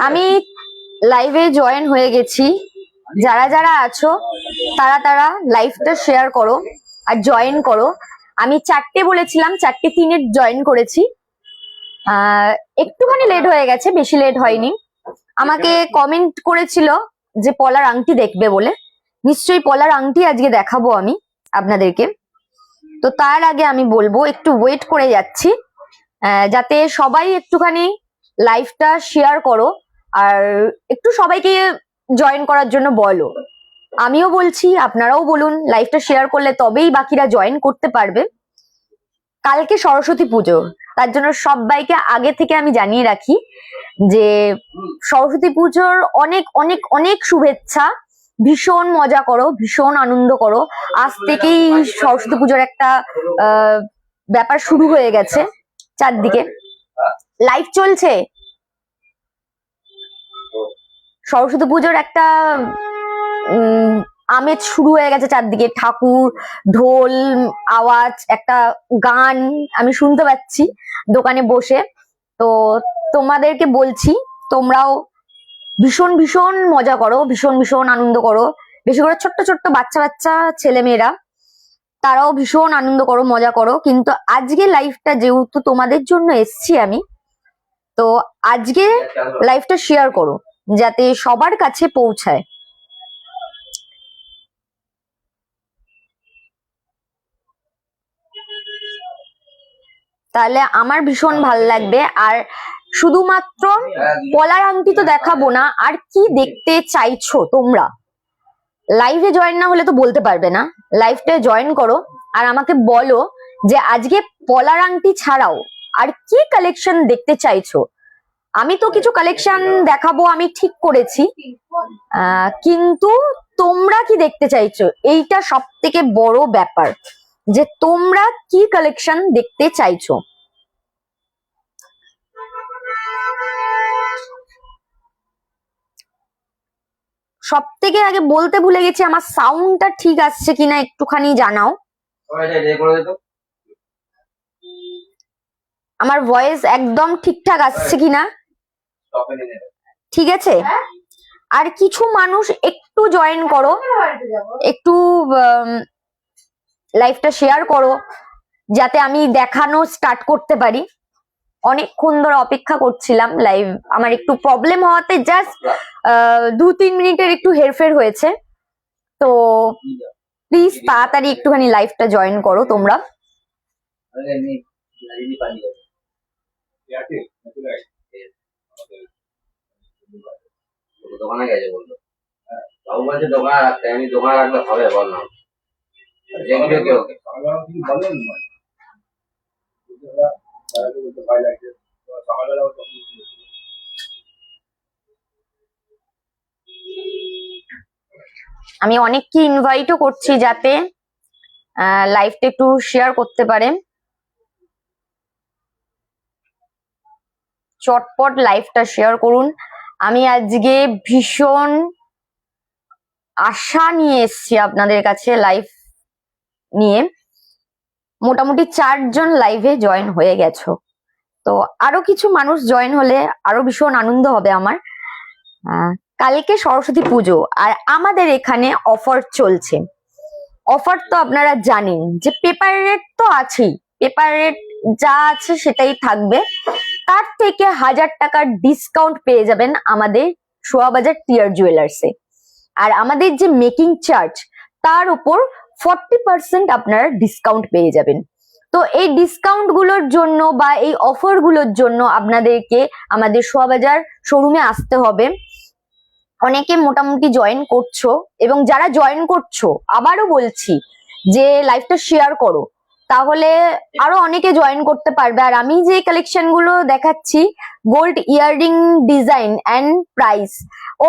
আমি লাইভে জয়েন হয়ে গেছি। যারা যারা আছো তারা তারা লাইভটা শেয়ার করো আর জয়েন করো। আমি 4টে বলেছিলাম, 4:03 জয়েন করেছি। একটুখানি লেট হয়ে গেছে, বেশি লেট হয়নি। আমাকে কমেন্ট করেছিল যে পলার আংটি দেখবে বলে। নিশ্চয়ই পলার আংটি আজকে দেখাবো আমি আপনাদেরকে। তো তার আগে আমি বলবো একটু ওয়েট করে যাচ্ছি, যাতে সবাই একটুখানি লাইভটা শেয়ার করো আর একটু সবাইকে জয়েন করার জন্য বলো। আমিও বলছি, আপনারাও বলুন। লাইভটা শেয়ার করলে তবেই বাকিরা জয়েন করতে পারবে। কালকে সরস্বতী পুজো, তার জন্য সবাইকে আগে থেকে আমি জানিয়ে রাখি যে সরস্বতী পুজোর অনেক অনেক অনেক শুভেচ্ছা। ভীষণ মজা করো, ভীষণ আনন্দ করো। আজ থেকেই সরস্বতী পুজোর একটা ব্যাপার শুরু হয়ে গেছে। চারদিকে লাইভ চলছে। সরস্বতী পুজোর একটা আমেজ শুরু হয়ে গেছে চারদিকে। ঠাকুর, ঢোল আওয়াজ, একটা গান আমি শুনতে পাচ্ছি দোকানে বসে। তো তোমাদেরকে বলছি, তোমরাও ভীষণ ভীষণ মজা করো, ভীষণ ভীষণ আনন্দ করো। বেশি করে ছোট্ট ছোট্ট বাচ্চা বাচ্চা ছেলে মেয়েরা, তারাও ভীষণ আনন্দ করো, মজা করো। কিন্তু আজকে লাইভটা যেহেতু তোমাদের জন্য এসছি আমি, তো আজকে লাইভটা শেয়ার করো যাতে সবার কাছে পৌঁছায়। তাহলে আমার ভীষণ ভালো লাগবে। আর শুধুমাত্র পলার আংটি তো দেখাবো না, আর কি দেখতে চাইছো তোমরা? লাইভে জয়েন না হলে তো বলতে পারবে না। লাইভটা জয়েন করো আর আমাকে বলো যে আজকে পলার আংটি ছাড়াও আর কি কালেকশন দেখতে চাইছো। আমি তো কিছু কালেকশন দেখাবো, আমি ঠিক করেছি, কিন্তু তোমরা কি দেখতে চাইছো এইটা সব থেকে বড় ব্যাপার, যে তোমরা কি কালেকশন দেখতে চাইছো। সব থেকে আগে বলতে ভুলে গেছি, আমার সাউন্ডটা ঠিক আসছে কিনা একটুখানি জানাও। আমার ভয়েস একদম ঠিকঠাক আসছে কিনা? ঠিক আছে। আর কিছু মানুষ একটু জয়েন করো, একটু লাইভটা শেয়ার করো যাতে আমি দেখানো স্টার্ট করতে পারি। অনেকক্ষণ ধরে অপেক্ষা করছিলাম। লাইভ আমার একটু প্রবলেম হওয়াতে জাস্ট 2-3 মিনিটের একটু হেরফের হয়েছে। তো প্লিজ তাড়াতাড়ি একটুখানি লাইভটা জয়েন করো তোমরা। দোকানে গেছে বললো, বাবু বলছে দোকানে রাখতে। আমি দোকানে রাখলে হবে বললাম। আমি অনেককে ইনভাইটও করছি যাতে লাইভটা একটু শেয়ার করতে পারে। চটপট লাইভটা শেয়ার করুন। আমি আজকে ভীষণ আশা নিয়ে এসছি আপনাদের কাছে লাইভ নিয়ে। মোটামুটি 4 জন লাইভে জয়েন হয়ে গেছো। তো আরো কিছু মানুষ জয়েন হলে আরো ভীষণ আনন্দ হবে আমার। কালকে সরস্বতী পুজো আর আমাদের এখানে অফার চলছে। অফার তো আপনারা জানেন যে পেপার রেট তো আছেই, পেপার রেট যা আছে সেটাই থাকবে। তার থেকে 1000 টাকার ডিসকাউন্ট পেয়ে যাবেন আমাদের শোয়াবাজার টিয়ার জুয়েলার্সে। আর আমাদের যে মেকিং চার্জ তার উপর 40% আপনারা ডিসকাউন্ট পেয়ে যাবেন। তো এই ডিসকাউন্ট গুলোর জন্য বা এই অফার গুলোর জন্য আপনাদেরকে আমাদের শোয়াবাজার শোরুমে আসতে হবে। অনেকে মোটামুটি জয়েন করছো, এবং যারা জয়েন করছো আবারও বলছি যে লাইভটা শেয়ার করো, তাহলে আরো অনেকে জয়েন করতে পারবে। আর আমি যে কালেকশন গুলো দেখাচ্ছি, gold earring design and price,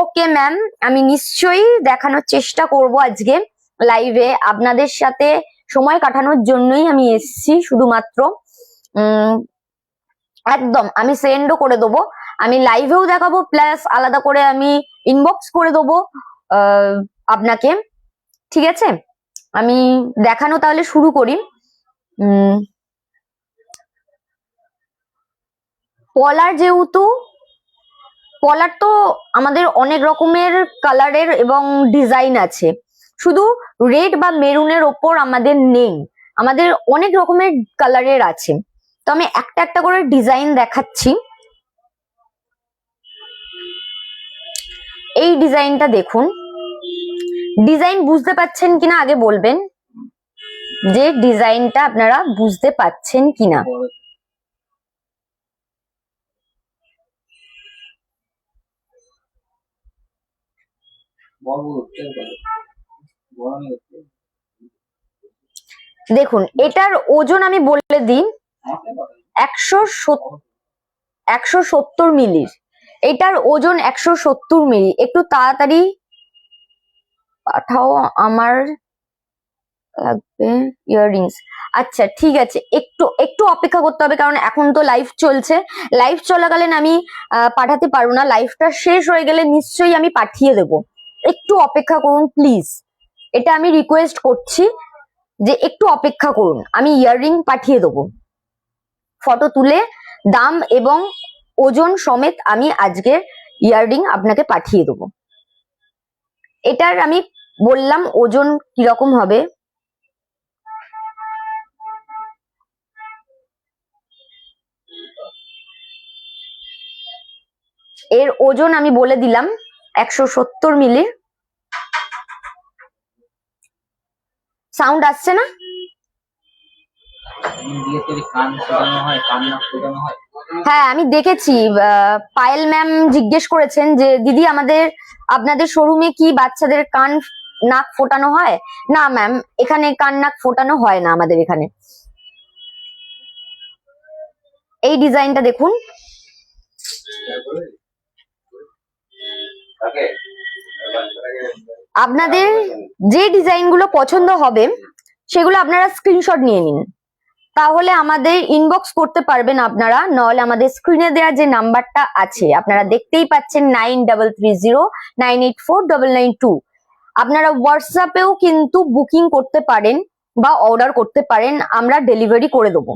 okay ma'am, আমি নিশ্চয়ই দেখানোর চেষ্টা করব আজকে লাইভে। আপনাদের সাথে সময় কাটানোর জন্যই আমি এসেছি শুধুমাত্র। একদম আমি সেন্ডও করে দেবো, আমি লাইভেও দেখাবো, প্লাস আলাদা করে আমি ইনবক্স করে দেবো আপনাকে। ঠিক আছে, আমি দেখানো তাহলে শুরু করি। পলার যেহেতু পলার তো আমাদের অনেক রকমের কালারের এবং ডিজাইন আছে, শুধু রেড বা মেরুনের ওপর আমাদের নেই, আমাদের অনেক রকমের কালারের আছে। তো আমি একটা একটা করে ডিজাইন দেখাচ্ছি। এই ডিজাইনটা দেখুন, ডিজাইন বুঝতে পাচ্ছেন কিনা আগে বলবেন যে ডিজাইনটা আপনারা বুঝতে পাচ্ছেন কিনা। দেখুন এটার ওজন আমি বলে দিই 170 মিলির। এটার ওজন 170 মিলি। একটু তাড়াতাড়ি পাঠাও, আমার লাগবে ইয়াররিংস। আচ্ছা ঠিক আছে, একটু একটু অপেক্ষা করতে হবে, কারণ এখন তো লাইভ চলছে, লাইভ চলাকালীন আমি পাঠাতে পারবো না। লাইভটা শেষ হয়ে গেলে নিশ্চয়ই আমি পাঠিয়ে দেব, একটু অপেক্ষা করুন প্লিজ, এটা আমি রিকোয়েস্ট করছি যে একটু অপেক্ষা করুন, আমি ইয়াররিং পাঠিয়ে দেবো, ফটো তুলে দাম এবং ওজন সমেত আমি আজকের ইয়াররিং আপনাকে পাঠিয়ে দেবো। এটার আমি বললাম ওজন কিরকম হবে। এর ওজন আমি বলে দিলাম 170 মিলির। সাউন্ড আসছে না? হ্যাঁ আমি দেখেছি, পায়েল ম্যাম জিজ্ঞেস করেছেন যে দিদি আপনাদের শোরুমে কি বাচ্চাদের কান নাক ফোটানো হয়? না ম্যাম, এখানে কান নাক ফোটানো হয় না আমাদের এখানে। এই ডিজাইনটা দেখুন, আপনাদের যে ডিজাইনগুলো পছন্দ হবে সেগুলো আপনারা স্ক্রিনশট নিয়ে নিন, তাহলে আমাদের ইনবক্স করতে পারবেন আপনারা, নাহলে আমাদের স্ক্রিনে দেওয়া যে নাম্বারটা আছে আপনারা দেখতেই পাচ্ছেন 9330984992, আপনারা হোয়াটসঅ্যাপেও কিন্তু বুকিং করতে পারেন বা অর্ডার করতে পারেন, আমরা ডেলিভারি করে দেবো।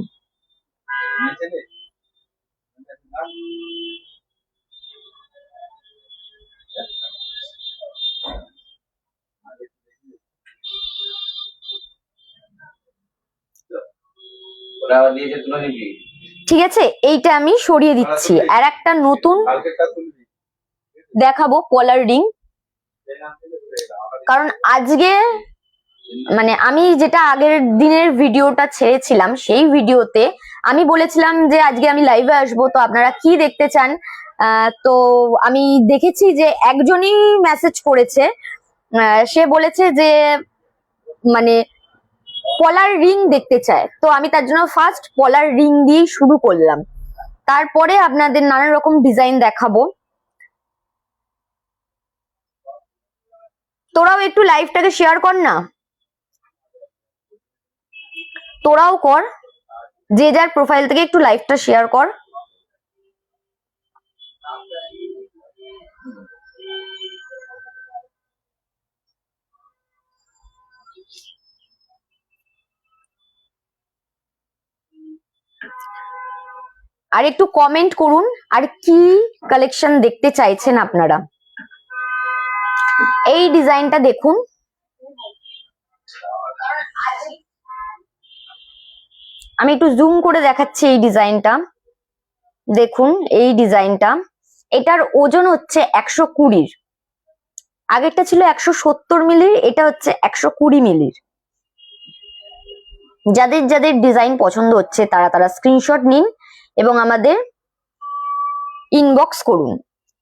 ঠিক আছে, এইটা আমি সরিয়ে দিচ্ছি, আর একটা নতুন দেখাবো পলার রিং। কারণ আজকে মানে আমি যেটা আগের দিনের ভিডিওটা ছেড়েছিলাম, সেই ভিডিওতে আমি বলেছিলাম যে আজকে আমি লাইভে আসবো, তো আপনারা কি দেখতে চান। তো আমি দেখেছি যে একজনই মেসেজ করেছে, সে বলেছে যে মানে পলার রিং দেখতে চায়, তো আমি তার জন্য ফার্স্ট পলার রিং দিয়েই শুরু করলাম, তারপরে আপনাদের নানা রকম ডিজাইন দেখাবো। তোরাও একটু লাইভটাকে শেয়ার কর না, তোরাও কর, যে যার প্রোফাইল থেকে একটু লাইভটা শেয়ার কর। আর একটু কমেন্ট করুন আর কি কালেকশন দেখতে চাইছেন আপনারা। এই ডিজাইনটা দেখুন, আমি একটু জুম করে দেখাচ্ছি এই ডিজাইনটা দেখুন। এই ডিজাইনটা, এটার ওজন হচ্ছে 120, আগেরটা ছিল 170 মিলির, এটা হচ্ছে 120 মিলির। যাদের যাদের ডিজাইন পছন্দ হচ্ছে তারা তারা স্ক্রিনশট নিন এবং আমাদের ইনবক্স করুন,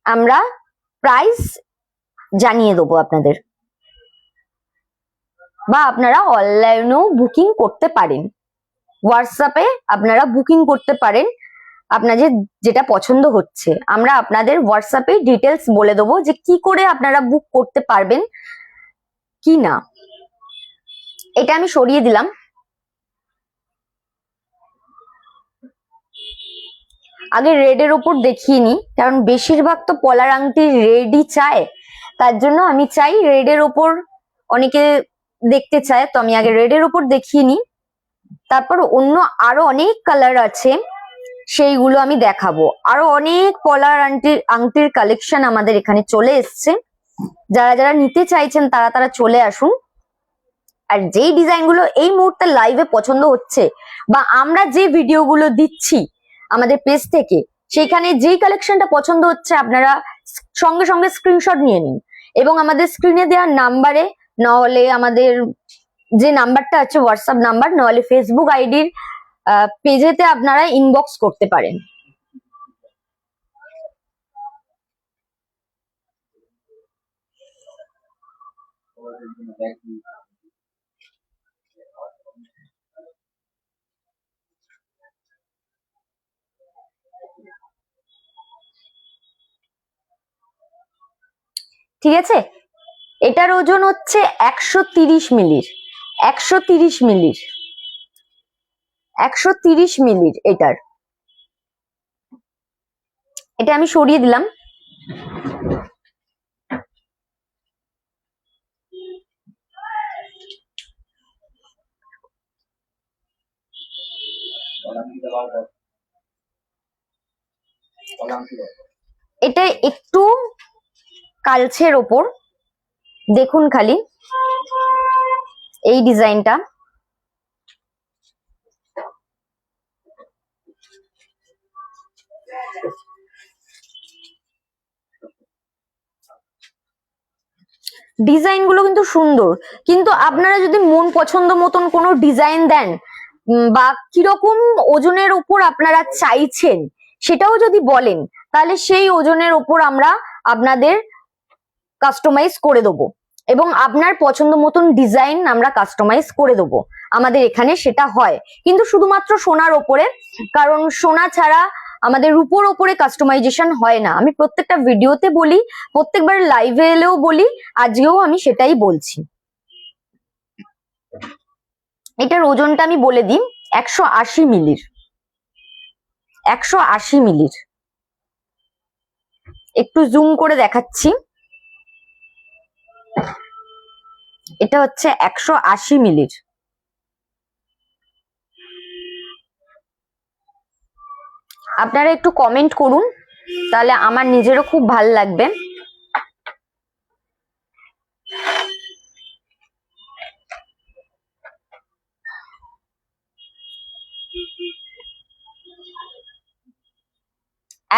আমরা প্রাইস জানিয়ে দেবো আপনাদের, বা আপনারা অনলাইনেও বুকিং করতে পারেন, হোয়াটসঅ্যাপে আপনারা বুকিং করতে পারেন আপনাদের যেটা পছন্দ হচ্ছে। আমরা আপনাদের হোয়াটসঅ্যাপে ডিটেলস বলে দেবো যে কি করে আপনারা বুক করতে পারবেন কি না। এটা আমি সরিয়ে দিলাম। আগে রেডের ওপর দেখিয়ে নি, কারণ বেশিরভাগ তো পলার আংটি রেডই চায়, তার জন্য আমি চাই রেডের ওপর অনেকে দেখতে চায়, তো আমি আগে রেডের ওপর দেখিয়ে নি, তারপর অন্য আরো অনেক কালার আছে সেইগুলো আমি দেখাবো। আরো অনেক পলার আংটির কালেকশন আমাদের এখানে চলে এসছে। যারা যারা নিতে চাইছেন তারা তারা চলে আসুন। আর যেই ডিজাইনগুলো এই মুহূর্তে লাইভে পছন্দ হচ্ছে বা আমরা যে ভিডিওগুলো দিচ্ছি আমাদের পেজ থেকে, সেখানে যেই কালেকশনটা পছন্দ হচ্ছে আপনারা সঙ্গে সঙ্গে স্ক্রিনশট নিয়ে নিন এবং আমাদের স্ক্রিনে দেওয়া নাম্বারে, নাহলে আমাদের যে নাম্বারটা আছে হোয়াটসঅ্যাপ নাম্বার, নাহলে ফেসবুক আইডির পেজেতে আপনারা ইনবক্স করতে পারেন। ঠিক আছে, এটার ওজন হচ্ছে 130 মিলির, 130 মিলির, 130 মিলির। এটা আমি সরিয়ে দিলাম। এটা একটু কালচের ওপর, দেখুন খালি এই ডিজাইনটা। ডিজাইন গুলো কিন্তু সুন্দর, কিন্তু আপনারা যদি মন পছন্দ মতন কোনো ডিজাইন দেন বা কিরকম ওজনের উপর আপনারা চাইছেন সেটাও যদি বলেন, তাহলে সেই ওজনের উপর আমরা আপনাদের কাস্টমাইজ করে দেবো এবং আপনার পছন্দ মতন ডিজাইন আমরা কাস্টমাইজ করে দেবো। আমাদের এখানে সেটা হয়, কিন্তু শুধুমাত্র সোনার ওপরে, কারণ সোনা ছাড়া আমাদের রূপোর ওপরে কাস্টমাইজেশন হয় না। আমি প্রত্যেকটা ভিডিওতে বলি, প্রত্যেকবার লাইভে এলেও বলি, আজকেও আমি সেটাই বলছি। এটার ওজনটা আমি বলে দিই, 180 মিলির, 180 মিলির। একটু জুম করে দেখাচ্ছি, এটা হচ্ছে 180 মিলির। আপনারা একটু কমেন্ট করুন, তাহলে আমার নিজেরও খুব ভাল লাগবে।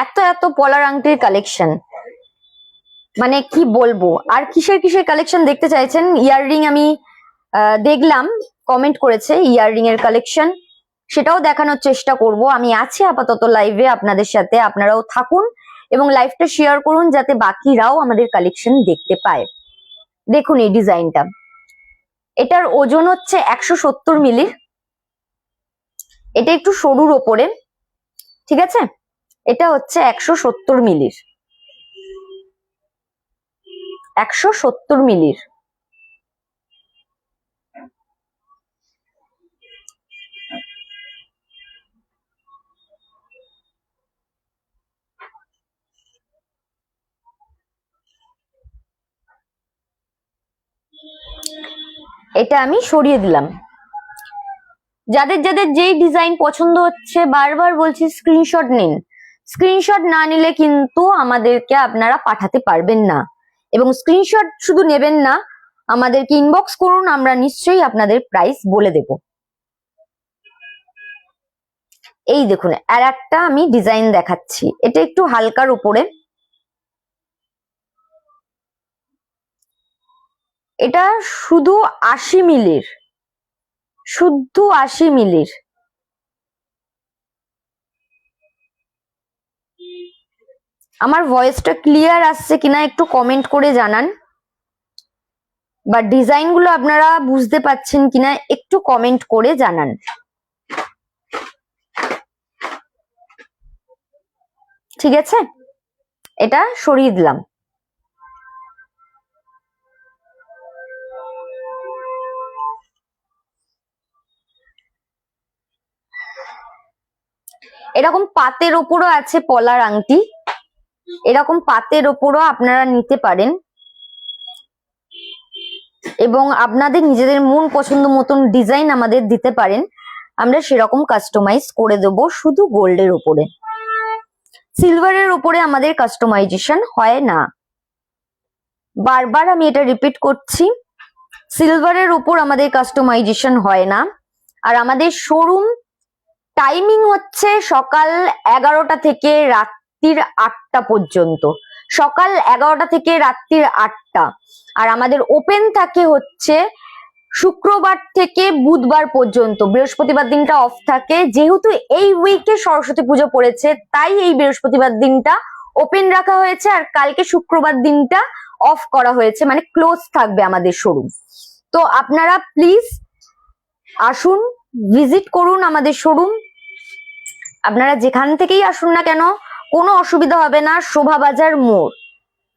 এত এত পলার আংটির কালেকশন, মানে কি বলবো। আর কিসের কিসের কালেকশন দেখতে চাইছেন? ইয়াররিং আমি দেখলাম কমেন্ট করেছে, ইয়াররিং এর কালেকশন, সেটাও দেখানোর চেষ্টা করব। আমি আছি আপাতত লাইভে আপনাদের সাথে, আপনারাও থাকুন এবং লাইভটা শেয়ার করুন যাতে বাকিরাও আমাদের কালেকশন দেখতে পায়। দেখুন এই ডিজাইনটা, এটার ওজন হচ্ছে 170 মিলির। এটা একটু সরুর ওপরে, ঠিক আছে? এটা হচ্ছে 170 মিলির, 170 মিলির। এটা আমি সরিয়ে দিলাম। যাদের যাদের যেই ডিজাইন পছন্দ হচ্ছে, বারবার বলছি স্ক্রিনশট নিন। স্ক্রিনশট না নিলে কিন্তু আমাদেরকে আপনারা পাঠাতে পারবেন না, এবং স্ক্রিনশট শুধু নেবেন না, আমাদেরকে ইনবক্স করুন, আমরা নিশ্চয়ই আপনাদের প্রাইস বলে দেব। এই দেখুন আর একটা আমি ডিজাইন দেখাচ্ছি, এটা একটু হালকার উপরে। এটা শুধু 80 মিলির, শুদ্ধ 80 মিলির। আমার ভয়েসটা ক্লিয়ার আসছে কিনা একটু কমেন্ট করে জানান, বা ডিজাইন গুলো আপনারা বুঝতে পাচ্ছেন কিনা একটু কমেন্ট করে জানান। ঠিক আছে, এটা সরিয়ে দিলাম। এরকম পাতের ওপরও আছে পলার আংটি, এরকম পাতের ওপরও আপনারা নিতে পারেন এবং আপনাদের নিজেদের মন পছন্দ মতন ডিজাইন আমাদের দিতে পারেন। আমরা সেরকম কাস্টমাইজ করে দেবো শুধু গোল্ডের উপরে। সিলভারের উপরে আমাদের কাস্টমাইজেশন হয় না। বারবার আমি এটা রিপিট করছি, সিলভারের উপর আমাদের কাস্টমাইজেশন হয় না। আর আমাদের শোরুম টাইমিং হচ্ছে সকাল 11টা থেকে রাত্রির 8টা পর্যন্ত। সকাল 11টা থেকে রাত্রির 8টা। আর আমাদের ওপেন থাকে হচ্ছে শুক্রবার থেকে বুধবার পর্যন্ত। বৃহস্পতিবার দিনটা অফ থাকে, যেহেতু এই উইকে সরস্বতী পুজো পড়েছে তাই এই বৃহস্পতিবার দিনটা ওপেন রাখা হয়েছে, আর কালকে শুক্রবার দিনটা অফ করা হয়েছে, মানে ক্লোজ থাকবে আমাদের শোরুম। তো আপনারা প্লিজ আসুন, ভিজিট করুন আমাদের শোরুম। আপনারা যেখান থেকেই আসুন না কেন কোনো অসুবিধা হবে না। শোভাবাজার মোড়,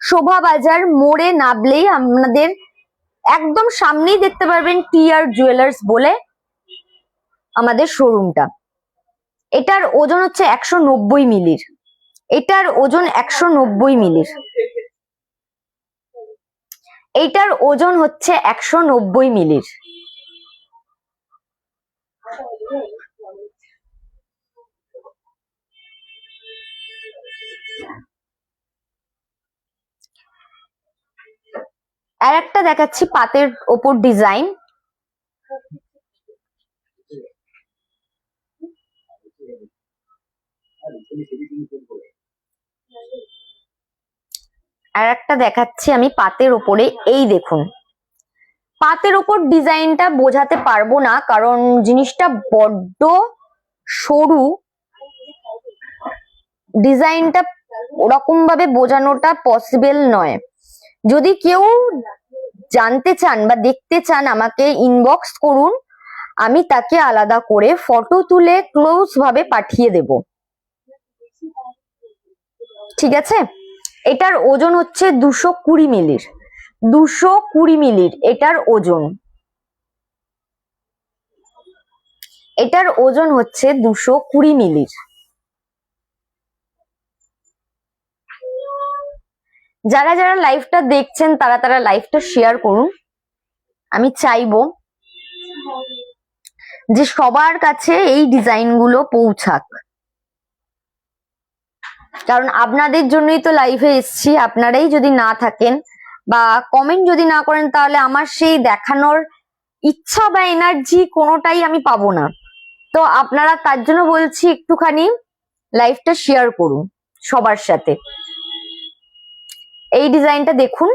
শোভাবাজার মোড়ে নামলেই আপনাদের একদম সামনেই দেখতে পারবেন টিআর জুয়েলার্স বলে আমাদের শোরুমটা। এটার ওজন হচ্ছে 190 মিলির। এটার ওজন 190 মিলির। এইটার ওজন হচ্ছে 190 মিলির। আর একটা দেখাচ্ছি পাতের ওপর ডিজাইন। আর একটা দেখাচ্ছি আমি পাতের ওপরে, এই দেখুন। পাতের ওপর ডিজাইনটা বোঝাতে পারবো না কারণ জিনিসটা বড্ড সরু, ডিজাইনটা ওরকম ভাবে বোঝানোটা পসিবল নয়। যদি কেউ জানতে চান বা দেখতে চান আমাকে ইনবক্স করুন, আমি তাকে আলাদা করে ফটো তুলে ক্লোজ ভাবে পাঠিয়ে দেব, ঠিক আছে? এটার ওজন হচ্ছে 220 মিলির। 220 মিলির এটার ওজন। এটার ওজন হচ্ছে 220 মিলির। যারা যারা লাইভটা দেখছেন তারা তারা লাইভটা শেয়ার করুন। আমি চাইবো যে সবার কাছে এই ডিজাইনগুলো পৌঁছাক, কারণ আপনাদের জন্যই তো লাইভে এসছি। আপনারাই যদি না থাকেন বা কমেন্ট যদি না করেন তাহলে আমার সেই দেখানোর ইচ্ছা বা এনার্জি কোনোটাই আমি পাবো না। তো আপনারা তার জন্য বলছি একটুখানি লাইভটা শেয়ার করুন সবার সাথে। এই ডিজাইনটা দেখুন,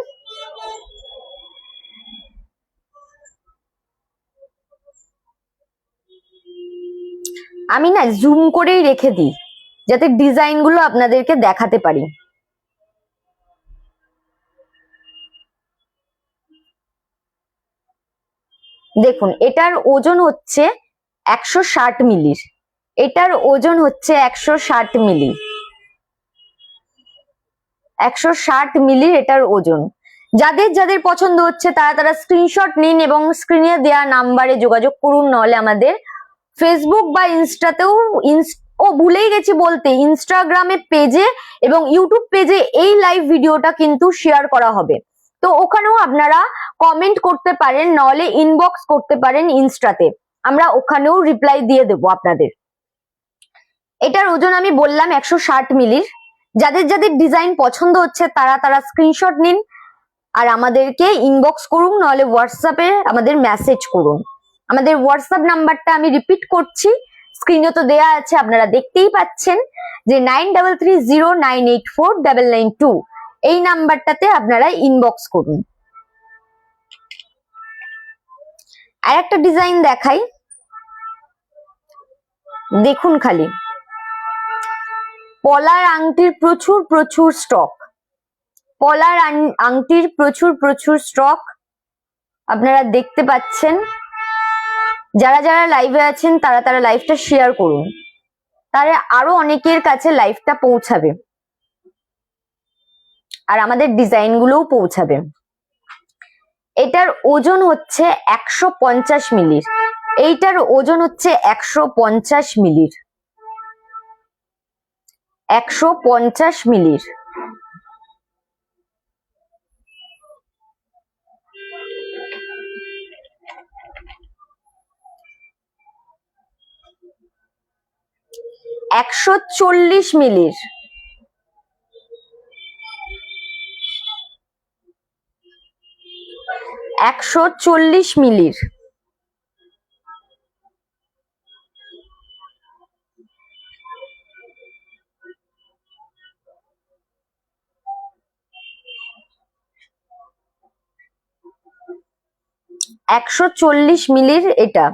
আমি না জুম করেই রেখে দিই যাতে ডিজাইনগুলো আপনাদেরকে দেখাতে পারি। দেখুন এটার ওজন হচ্ছে 160 মিলির। এটার ওজন হচ্ছে 160 মিলি। 160 মিলির এটার ওজন। যাদের যাদের পছন্দ হচ্ছে তারা তারা স্ক্রিনশট নিন এবং স্ক্রিনে দেওয়া নাম্বারে যোগাযোগ করুন, নাহলে আমাদের ফেসবুক বা ইনস্টাতেও ভুলেই গেছি বলতে, ইনস্টাগ্রামে পেজে এবং ইউটিউব পেজে এই লাইভ ভিডিওটা কিন্তু শেয়ার করা হবে। তো ওখানেও আপনারা কমেন্ট করতে পারেন, নাহলে ইনবক্স করতে পারেন ইনস্টাতে, আমরা ওখানেও রিপ্লাই দিয়ে দেবো আপনাদের। এটার ওজন আমি বললাম 160 মিলির। যাদের যাদের ডিজাইন পছন্দ হচ্ছে তারা তারা স্ক্রিনশট নিন আর আমাদেরকে ইনবক্স করুন, নাহলে হোয়াটসঅ্যাপে আমাদের মেসেজ করুন। আমাদের হোয়াটসঅ্যাপ নাম্বারটা আমি রিপিট করছি, স্ক্রিনে তো দেয়া আছে, আপনারা দেখতেই পাচ্ছেন যে 9330984992। এই নাম্বারটাতে আপনারা ইনবক্স করুন। আর একটা ডিজাইন দেখাই, দেখুন খালি। পলার আংটির প্রচুর প্রচুর স্টক। পলার আংটির প্রচুর প্রচুর স্টক আপনারা দেখতে পাচ্ছেন। যারা যারা লাইভে আছেন তারা তারা লাইভটা শেয়ার করুন, তাহলে আরো অনেকের কাছে লাইভটা পৌঁছাবে আর আমাদের ডিজাইনগুলোও পৌঁছাবে। এটার ওজন হচ্ছে 150 মিলির। এইটার ওজন হচ্ছে 150 মিলির। 150 মিলির। 140 মিলির, 140 মিলির, 140 মিলির এটা।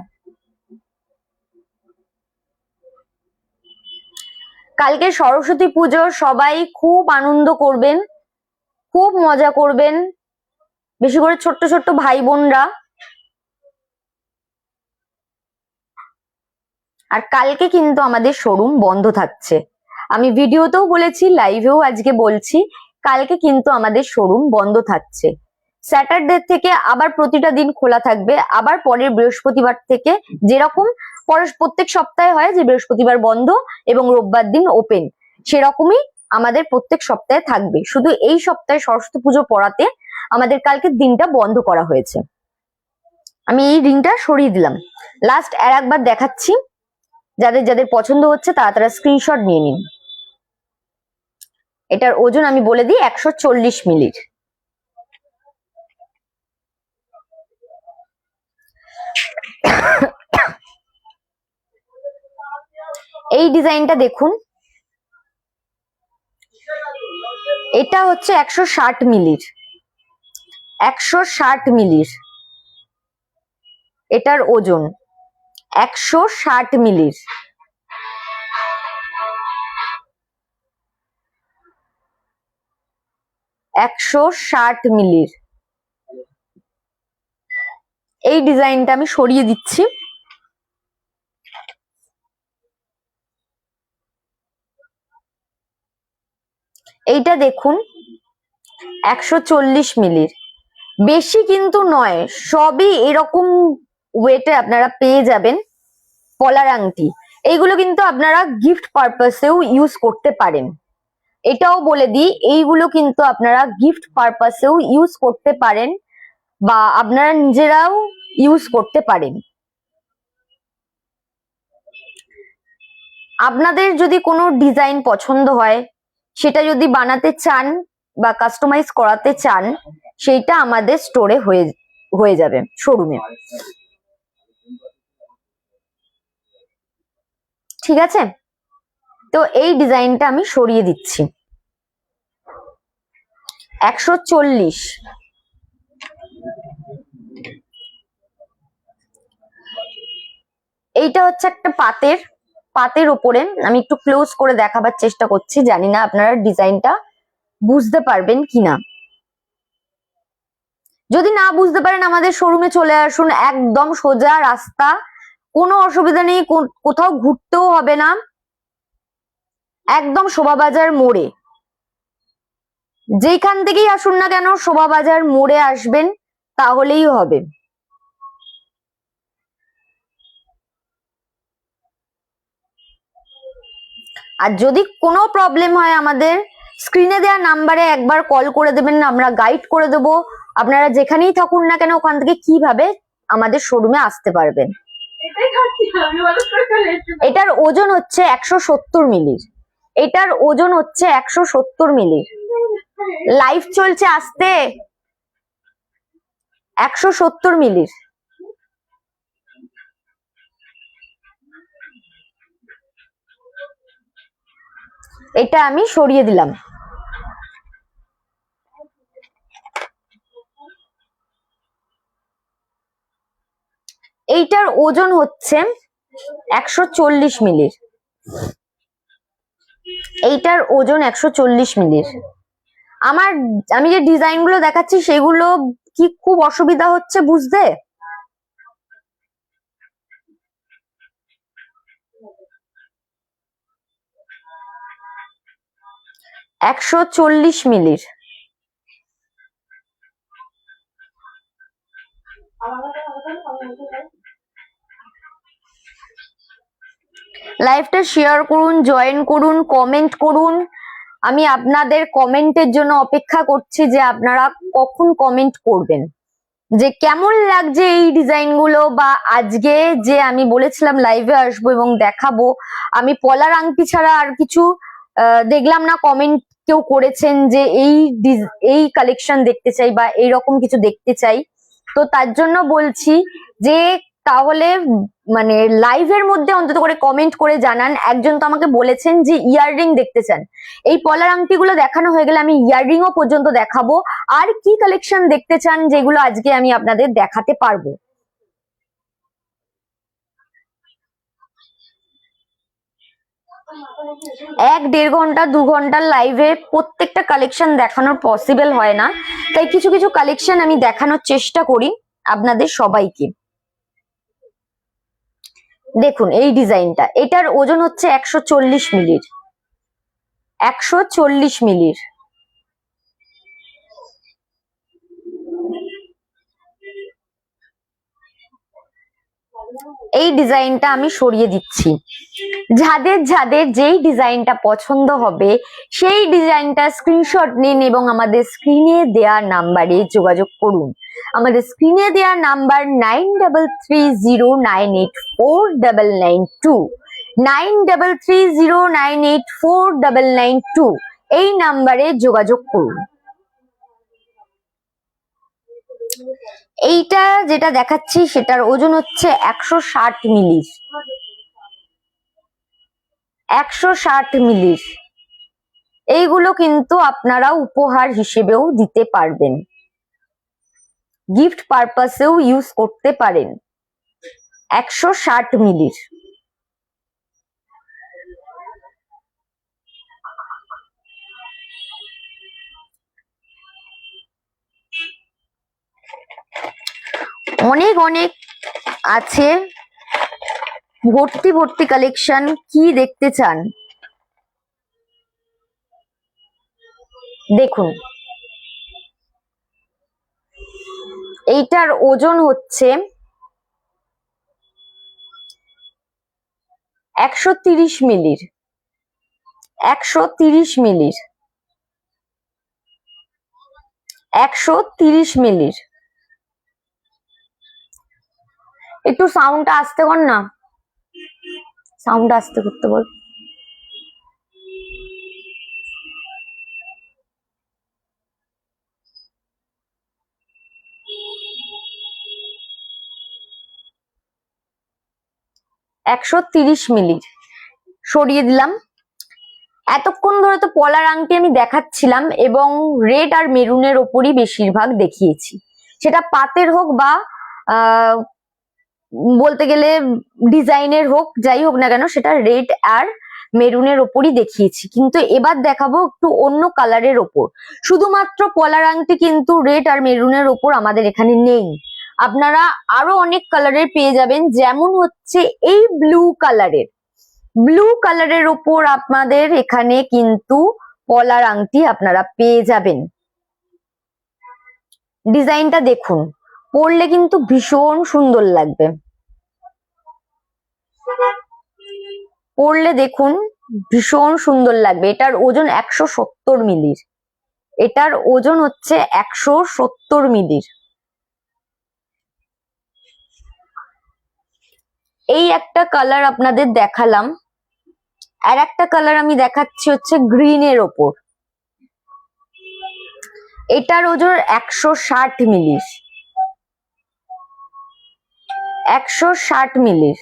কালকে সরস্বতী পুজো, সবাই খুব আনন্দ করবেন, খুব মজা করবেন, বেশি করে ছোট্ট ছোট্ট ভাই বোনরা। আর কালকে কিন্তু আমাদের শোরুম বন্ধ থাকছে, আমি ভিডিওতেও বলেছি, লাইভেও আজকে বলছি, কালকে কিন্তু আমাদের শোরুম বন্ধ থাকছে। স্যাটারডে থেকে আবার প্রতিটা দিন খোলা থাকবে, আবার পরের বৃহস্পতিবার থেকে যেরকম প্রত্যেক সপ্তাহে হয় যে বৃহস্পতিবার বন্ধ এবং রোববার দিন ওপেন, সেরকমই আমাদের প্রত্যেক সপ্তাহে থাকবে। শুধু এই সপ্তাহে সরস্বতী পুজো পড়াতে আমাদের কালকের দিনটা বন্ধ করা হয়েছে। আমি এই রিংটা সরিয়ে দিলাম, লাস্ট আর একবার দেখাচ্ছি, যাদের যাদের পছন্দ হচ্ছে তারা তারা স্ক্রিনশট নিয়ে নিন। এটার ওজন আমি বলে দিই 140 মিলির। এই ডিজাইনটা দেখুন, এটা হচ্ছে 160 মিলির, 160 মিলির, এটার ওজন 160 মিলির। এই ডিজাইনটা আমি সরিয়ে দিচ্ছি। এইটা দেখুন 140 মিলির, বেশি কিন্তু নয়, সবই এরকম ওয়েটে আপনারা পেয়ে যাবেন। পলার আংটি, এইগুলো কিন্তু আপনারা গিফট পারপাসেও ইউজ করতে পারেন, এটাও বলে দিই, এইগুলো কিন্তু আপনারা গিফট পারপাসেও ইউজ করতে পারেন বা আপনারা নিজেরাও ইউজ করতে পারেন। আপনাদের যদি কোনো ডিজাইন পছন্দ হয়, সেটা যদি বানাতে চান বা কাস্টমাইজ করাতে চান, সেইটা আমাদের স্টোরে হয়ে যাবে, শোরুমে। ঠিক আছে, তো এই ডিজাইনটা আমি সরিয়ে দিচ্ছি। 140, এইটা হচ্ছে একটা পাতের ওপরে, আমি একটু ক্লোজ করে দেখাবার চেষ্টা করছি, জানি না আপনারা ডিজাইনটা বুঝতে পারবেন কিনা। যদি না বুঝতে পারেন আমাদের শোরুমে চলে আসুন, একদম সোজা রাস্তা, কোনো অসুবিধা নেই, কোথাও ঘুরতেও হবে না, একদম শোভাবাজার মোড়ে, যেখান থেকেই আসুন না কেন শোভাবাজার মোড়ে আসবেন, তাহলেই হবে। আর যদি কোনো প্রবলেম হয় আমাদের স্ক্রিনে দেওয়া নাম্বারে একবার কল করে দেবেন, আমরা গাইড করে দেব, আপনারা যেখানেই থাকুন না কেন ওখান থেকে কিভাবে আমাদের শোরুমে আসতে পারবেন। এটার ওজন হচ্ছে 170 মিলির, এটার ওজন হচ্ছে 170 মিলির। লাইভ চলছে, আসতে 170 মিলির। এটা আমি সরিয়ে দিলাম। এইটার ওজন হচ্ছে 140 মিলির, এইটার ওজন 140 মিলির। আমি যে ডিজাইন গুলো দেখাচ্ছি সেগুলো কি খুব অসুবিধা হচ্ছে বুঝতে? 140 মিলির। লাইভটা শেয়ার করুন, জয়েন করুন, কমেন্ট করুন। আমি আপনাদের কমেন্টের জন্য অপেক্ষা করছি যে আপনারা কখন কমেন্ট করবেন। যে কেমন লাগছে এই ডিজাইন গুলো, বা আজকে যে আমি বলেছিলাম লাইভে আসবো এবং দেখাবো, আমি পলার আংটি ছাড়া আর কিছু দেখলাম না। কমেন্ট কেউ করেছেন যে এই কালেকশন দেখতে চাই বা এইরকম কিছু দেখতে চাই, তো তার জন্য বলছি যে তাহলে মানে লাইভের মধ্যে অন্তত করে কমেন্ট করে জানান। একজন তো আমাকে বলেছেন যে ইয়াররিং দেখতে চান, এই পলার আংটিগুলো দেখানো হয়ে গেলে আমি ইয়াররিংও পর্যন্ত দেখাবো। আর কি কালেকশন দেখতে চান যেগুলো আজকে আমি আপনাদের দেখাতে পারবো। এক দেড় ঘন্টা 2 ঘন্টার লাইভে প্রত্যেকটা কালেকশন দেখানোর পসিবল হয় না, তাই কিছু কিছু কালেকশন আমি দেখানোর চেষ্টা করি আপনাদের সবাইকে। দেখুন এই ডিজাইনটা, এটার ওজন হচ্ছে 140 মিলির, 140 মিলির। এই ডিজাইনটা আমি সরিয়ে দিচ্ছি। যাদের যাদের যেই ডিজাইনটা পছন্দ হবে সেই ডিজাইনটা স্ক্রিনশট নিন এবং আমাদের স্ক্রিনে দেওয়া নাম্বারে যোগাযোগ করুন। আমাদের স্ক্রিনে দেওয়া নাম্বার 9330984992, 9330984992, এই নাম্বারে যোগাযোগ করুন। এইটা যেটা দেখাচ্ছি সেটার ওজন হচ্ছে 160 মিলির, 160 মিলির। এইগুলো কিন্তু আপনারা উপহার হিসেবেও দিতে পারবেন, গিফট পারপাসেও ইউজ করতে পারেন। 160 মিলির। অনেক অনেক আছে, ভর্তি ভর্তি কালেকশন। কি দেখতে চান দেখুন। এইটার ওজন হচ্ছে 130 মিলির, 130 মিলির, 130 মিলির। একটু সাউন্ডটা আস্তে কর না, সাউন্ডটা আস্তে করতে বল। একশো 30 মিলির সরিয়ে দিলাম। এতক্ষণ ধরে তো পলার আংটি আমি দেখাচ্ছিলাম এবং রেড আর মেরুনের ওপরই বেশিরভাগ দেখিয়েছি, সেটা পাতের হোক বা বলতে গেলে ডিজাইনের হোক, যাই হোক না কেন সেটা রেড আর মেরুনের ওপরই দেখিয়েছি। কিন্তু এবার দেখাবো একটু অন্য কালারের ওপর। শুধুমাত্র পলার আংটি কিন্তু রেড আর মেরুনের ওপর আমাদের এখানে নেই, আপনারা আরো অনেক কালারের পেয়ে যাবেন। যেমন হচ্ছে এই ব্লু কালারের, ব্লু কালারের ওপর আপনাদের এখানে কিন্তু পলার আংটি আপনারা পেয়ে যাবেন। ডিজাইনটা দেখুন, পরলে কিন্তু ভীষণ সুন্দর লাগবে, পরলে দেখুন ভীষণ সুন্দর লাগবে। এটার ওজন 170 মিলির, এটার ওজন হচ্ছে 170 মিলির। এই একটা কালার আপনাদের দেখালাম, আর একটা কালার আমি দেখাচ্ছি হচ্ছে গ্রিনের ওপর। এটার ওজন 160 মিলির, 160 মিলির।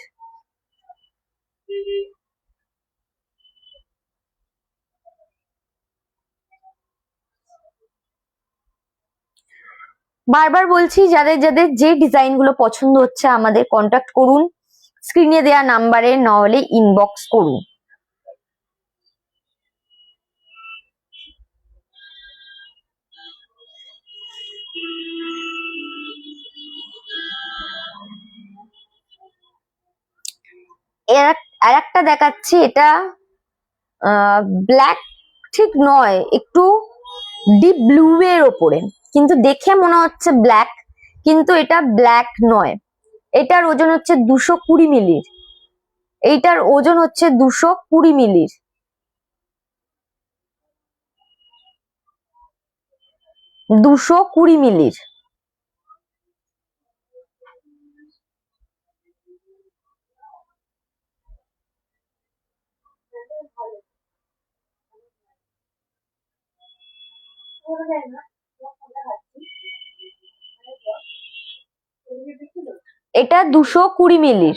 বারবার বলছি, যাদের যাদের যে ডিজাইন গুলো পছন্দ হচ্ছে আমাদের কন্ট্যাক্ট করুন স্ক্রিনে দেয়া নাম্বারে, নহলে ইনবক্স করুন। আর একটা দেখাচ্ছি, এটা ব্ল্যাক ঠিক নয়, একটু ডিপ ব্লু এর ওপরে, কিন্তু দেখে মনে হচ্ছে ব্ল্যাক, কিন্তু এটা ব্ল্যাক নয়। এটার ওজন হচ্ছে 220 মিলির, এইটার ওজন হচ্ছে 220 মিলির, 220 মিলির। এটা 220 মিলির।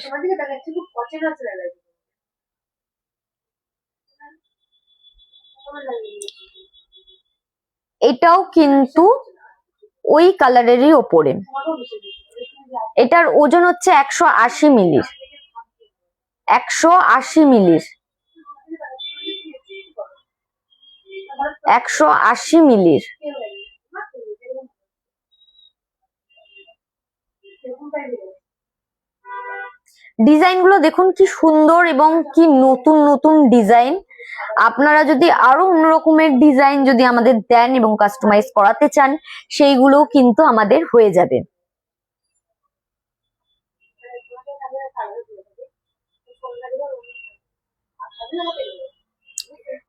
এটাও কিন্তু ওই কালারেরই ওপরে। এটার ওজন হচ্ছে 180 মিলির। 180 মিলির। 180 মিলির। ডিজাইন গুলো দেখুন কি সুন্দর এবং কি নতুন নতুন ডিজাইন। আপনারা যদি আরো অন্যরকমের ডিজাইন যদি আমাদের দেন এবং কাস্টমাইজ করাতে চান, সেইগুলো কিন্তু আমাদের হয়ে যাবে।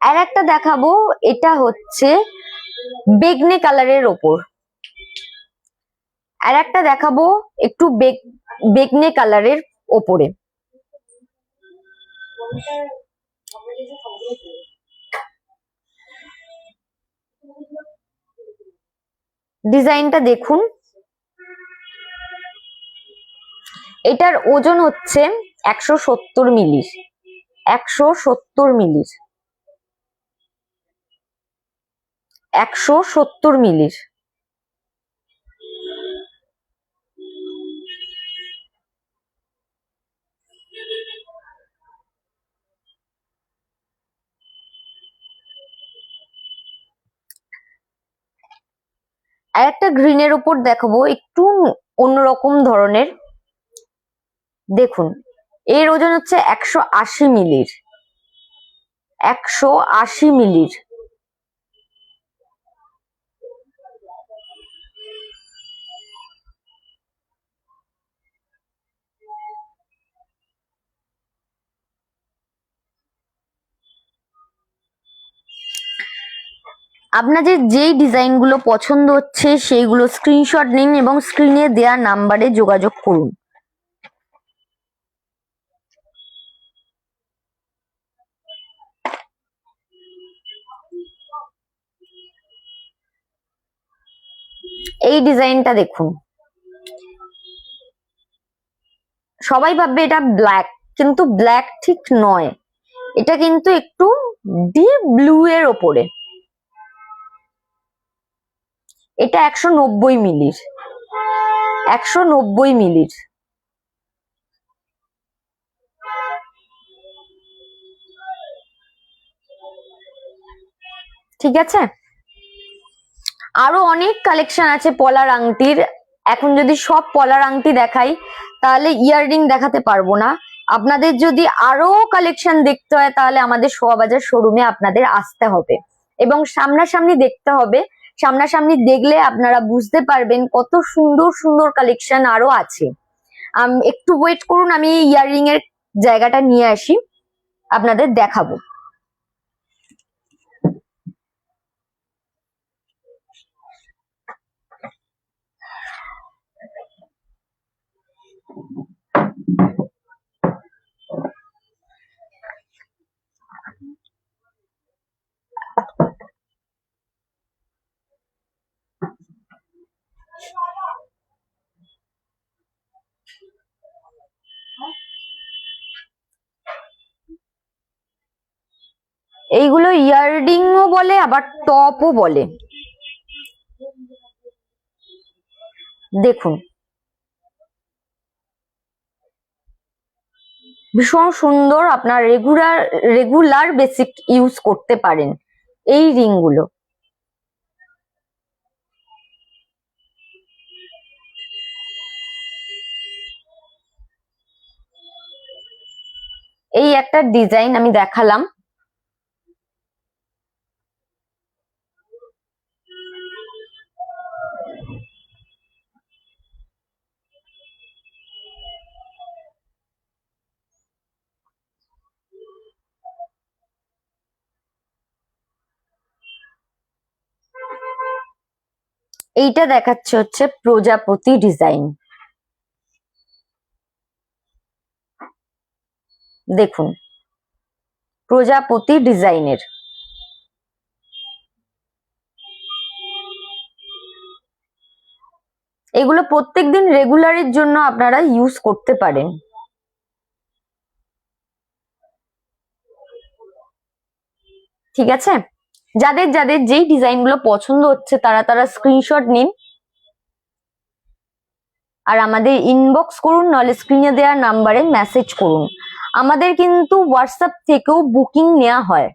আর একটা দেখাবো, এটা হচ্ছে বেগনি কালারের ওপর। আর একটা দেখাবো একটু বেগনি কালারের ওপরে। ডিজাইনটা দেখুন। এটার ওজন হচ্ছে 170 মিলির। 170 মিলির। 170 মিলির। আর একটা গ্রিনের উপর দেখাবো একটু অন্যরকম ধরনের। দেখুন, এর ওজন হচ্ছে 180 মিলির। 180 মিলির। আপনাদের যেই ডিজাইন গুলো পছন্দ হচ্ছে সেইগুলো স্ক্রিনশট নিন এবং স্ক্রিনে দেওয়া নাম্বারে যোগাযোগ করুন। এই ডিজাইনটা দেখুন। সবাই ভাববে এটা ব্ল্যাক, কিন্তু ব্ল্যাক ঠিক নয়। এটা কিন্তু একটু ডিপ ব্লু এর ওপরে। এটা 190 মিলির। 190 মিলির। ঠিক আছে, আরো অনেক কালেকশন আছে পলার আংটির। এখন যদি সব পলার আংটি দেখাই তাহলে ইয়াররিং দেখাতে পারবো না। আপনাদের যদি আরো কালেকশন দেখতে হয় তাহলে আমাদের শোভাবাজার শোরুমে আপনাদের আসতে হবে এবং সামনাসামনি দেখতে হবে। সামনাসামনি দেখলে আপনারা বুঝতে পারবেন কত সুন্দর সুন্দর কালেকশন আরো আছে। একটু ওয়েট করুন, আমি ইয়াররিং এর জায়গাটা নিয়ে আসি, আপনাদের দেখাবো। এইগুলো ইয়াররিংও বলে আবার টপও বলে। দেখুন, ভীষণ সুন্দর, আপনার রেগুলার বেসিক ইউজ করতে পারেন এই রিং গুলো। এই একটা ডিজাইন আমি দেখালাম। এইটা দেখাচ্ছে হচ্ছে প্রজাপতি ডিজাইন। দেখুন, প্রজাপতি ডিজাইনের। এগুলো প্রত্যেকদিন রেগুলারের জন্য আপনারা ইউজ করতে পারেন। ঠিক আছে, যাদের যাদের যেই ডিজাইন গুলো পছন্দ হচ্ছে তারা তারা স্ক্রিনশট নিন আর আমাদের ইনবক্স করুন, নলে স্ক্রিনে দেওয়া নাম্বারে মেসেজ করুন। আমাদের কিন্তু হোয়াটসঅ্যাপ থেকেও বুকিং নেওয়া হয়।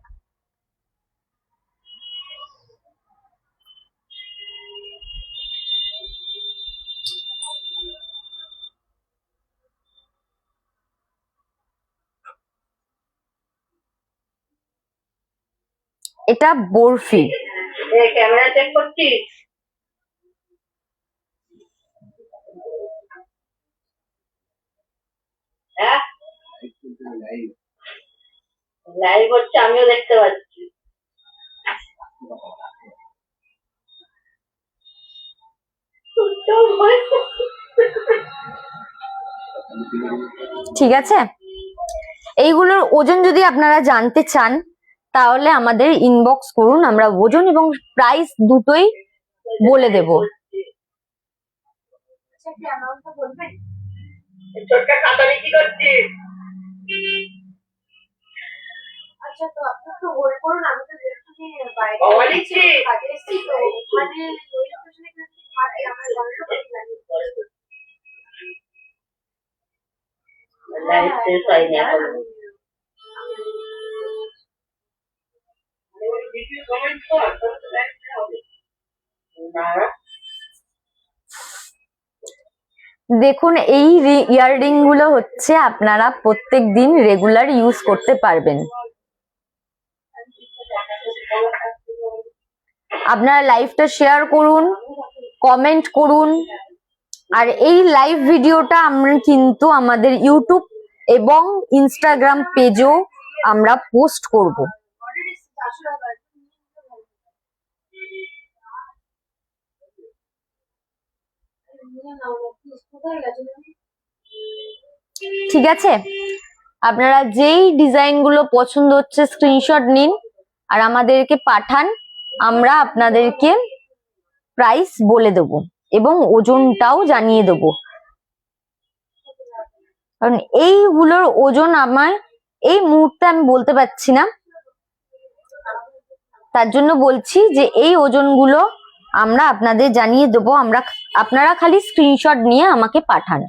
এটা বরফি। ক্যামেরা চেক করছিস? হ্যাঁ, লাইভ হচ্ছে, আমিও দেখতে পাচ্ছি। ঠিক আছে, এইগুলোর ওজন যদি আপনারা জানতে চান তাহলে আমাদের ইনবক্স করুন, আমরা ওজন এবং প্রাইস দুটোই বলে দেব। ছোট্ট খাতা কি করছিস? আচ্ছা, তো আপনি একটু হোল্ড করুন, আমি তো দেখছি বাইরে কাজে এসেছি, তো ওখানে ওই লোকেশনে কিন্তু থাকে আমার ঘরের লোক জানি। লাইভ শেষ হয়নি এখন। ভিডিও কমেন্ট কর, তো লাইভ হবে না। দেখুন, এই ইয়াররিং গুলো হচ্ছে আপনারা প্রত্যেকদিন রেগুলার ইউজ করতে পারবেন। আপনারা লাইভটা শেয়ার করুন, কমেন্ট করুন, আর এই লাইভ ভিডিওটা আমরা কিন্তু আমাদের ইউটিউব এবং ইনস্টাগ্রাম পেজেও আমরা পোস্ট করব। ঠিক আছে, আপনারা যেই ডিজাইন গুলো পছন্দ হচ্ছে স্ক্রিনশট নিন আর আমাদেরকে পাঠান, আমরা আপনাদেরকে প্রাইস বলে দেব এবং ওজনটাও জানিয়ে দেব। কারণ এইগুলোর ওজন আমার এই মুহূর্তে আমি বলতে পারছি না, তার জন্য বলছি যে এই ওজনগুলো আমরা আপনাদের জানিয়ে দেবো। আপনারা খালি স্ক্রিনশট নিয়ে আমাকে পাঠান।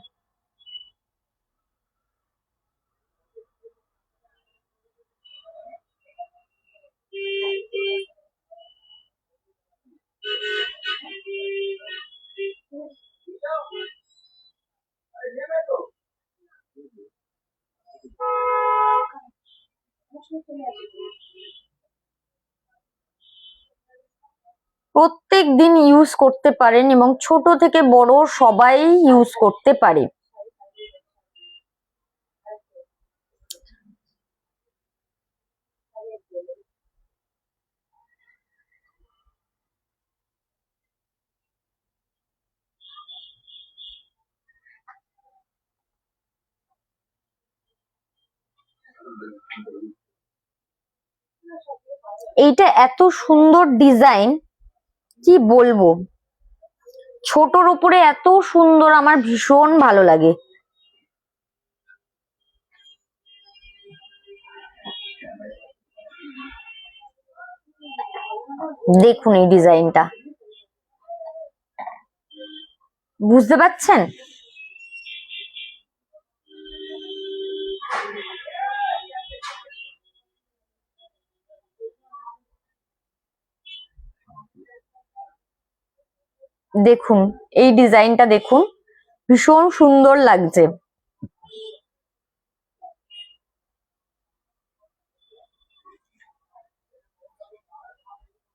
প্রত্যেক দিন ইউজ করতে পারেন এবং ছোট থেকে বড় সবাই ইউজ করতে পারে। এইটা এত সুন্দর ডিজাইন, কি বলবো, ছোটর উপরে এত সুন্দর, আমার ভীষণ ভালো লাগে। দেখুন এই ডিজাইনটা, বুঝতে পারছেন? দেখুন এই ডিজাইনটা, দেখুন ভীষণ সুন্দর লাগছে।